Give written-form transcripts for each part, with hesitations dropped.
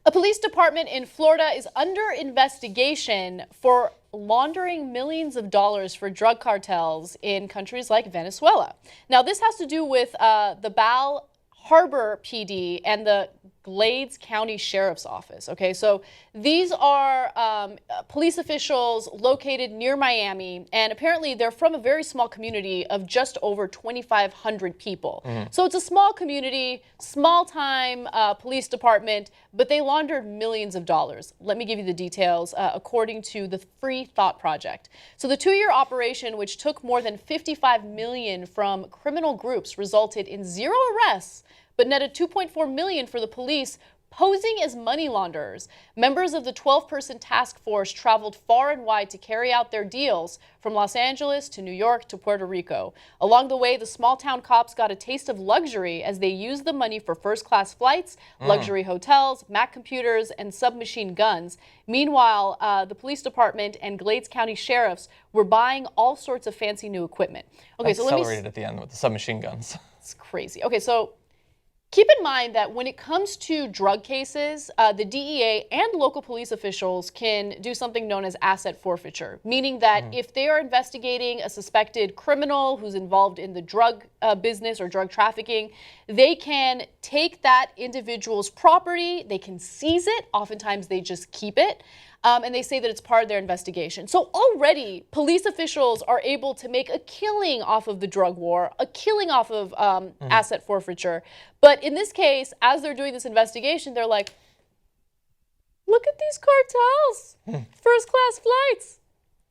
A police department in Florida is under investigation for laundering millions of dollars for drug cartels in countries like Venezuela. Now, this has to do with the Bal Harbour PD and the Glades County Sheriff's Office. Okay, so these are police officials located near Miami, and apparently they're from a very small community of just over 2,500 people. So it's a small community, small-time police department, but they laundered millions of dollars. Let me give you the details according to the Free Thought Project. So the 2-year operation, which took more than $55 million from criminal groups, resulted in 0 arrests, but netted $2.4 million for the police posing as money launderers. Members of the 12-person task force traveled far and wide to carry out their deals from Los Angeles to New York to Puerto Rico. Along the way, the small-town cops got a taste of luxury as they used the money for first-class flights, luxury hotels, Mac computers, and submachine guns. Meanwhile, the police department and Glades County sheriffs were buying all sorts of fancy new equipment. Okay, so accelerated at the end with the submachine guns. It's crazy. Okay, so keep in mind that when it comes to drug cases, the DEA and local police officials can do something known as asset forfeiture, meaning that if they are investigating a suspected criminal who's involved in the drug business or drug trafficking, they can take that individual's property, they can seize it, oftentimes they just keep it, and they say that it's part of their investigation. So already, police officials are able to make a killing off of the drug war, a killing off of asset forfeiture. But in this case, as they're doing this investigation, they're like, look at these cartels, first-class flights.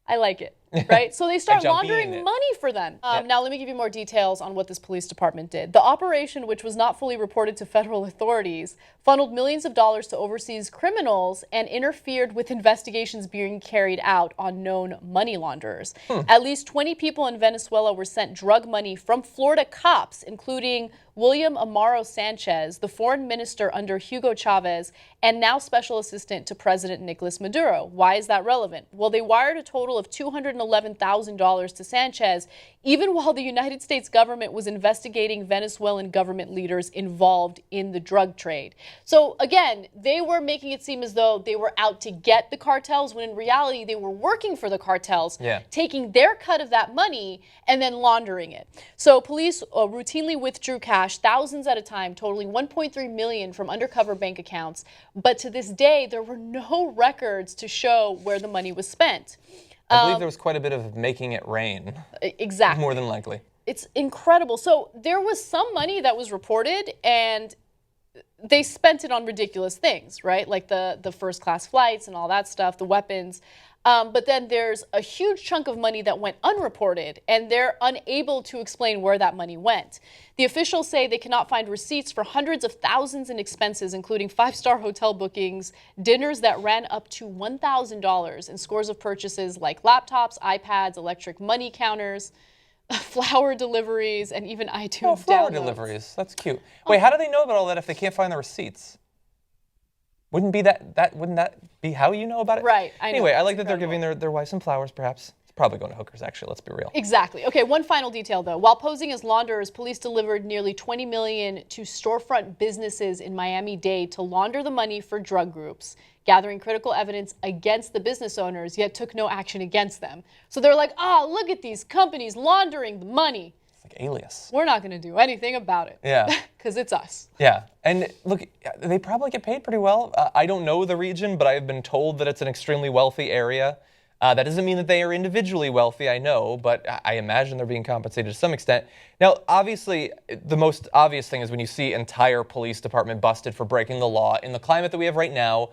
I like it, right? So they start laundering money for them. Now, let me give you more details on what this police department did. The operation, which was not fully reported to federal authorities, funneled millions of dollars to overseas criminals and interfered with investigations being carried out on known money launderers. At least 20 people in Venezuela were sent drug money from Florida cops, including William Amaro Sanchez, the foreign minister under Hugo Chavez, and now special assistant to President Nicolas Maduro. Why is that relevant? Well, they wired a total of $211,000 to Sanchez, even while the United States government was investigating Venezuelan government leaders involved in the drug trade. So again, they were making it seem as though they were out to get the cartels, when in reality they were working for the cartels, taking their cut of that money and then laundering it. So police routinely withdrew cash, thousands at a time, totaling $1.3 million from undercover bank accounts. But to this day, there were no records to show where the money was spent. I believe there was quite a bit of making it rain. Exactly. More than likely. It's incredible. So there was some money that was reported, and they spent it on ridiculous things, right? Like the first-class flights and all that stuff, the weapons. But then there's a huge chunk of money that went unreported, and they're unable to explain where that money went. The officials say they cannot find receipts for hundreds of thousands in expenses, including 5-star hotel bookings, dinners that ran up to $1,000, and scores of purchases like laptops, iPads, electric money counters, flower deliveries, and even iTunes flower downloads. Deliveries. That's cute. Wait, how do they know about all that if they can't find the receipts? Wouldn't that be how you know about it? Right. I know. Anyway, I like that they're giving their wives some flowers, perhaps. It's probably going to hookers, actually. Let's be real. Exactly. Okay, one final detail, though. While posing as launderers, police delivered nearly $20 million to storefront businesses in Miami-Dade to launder the money for drug groups, gathering critical evidence against the business owners, yet took no action against them. So they're like, look at these companies laundering the money. Alias. We're not going to do anything about it. Yeah. Because it's us. Yeah. And look, they probably get paid pretty well. I don't know the region, but I've been told that it's an extremely wealthy area. That doesn't mean that they are individually wealthy, I know, but I imagine they're being compensated to some extent. Now, obviously, the most obvious thing is when you see entire police department busted for breaking the law. In the climate that we have right now,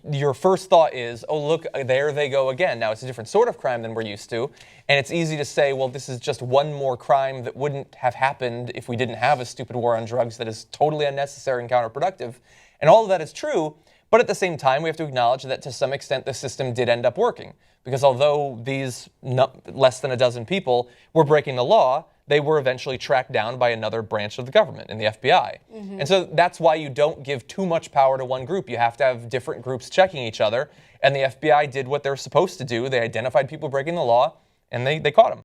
your first thought is, oh, look, there they go again. Now, it's a different sort of crime than we're used to, and it's easy to say, well, this is just one more crime that wouldn't have happened if we didn't have a stupid war on drugs that is totally unnecessary and counterproductive. And all of that is true, but at the same time, we have to acknowledge that to some extent the system did end up working. Because although these less than a dozen people were breaking the law, they were eventually tracked down by another branch of the government, in the FBI. And so that's why you don't give too much power to one group. You have to have different groups checking each other. And the FBI did what they're supposed to do. They identified people breaking the law, and they caught them.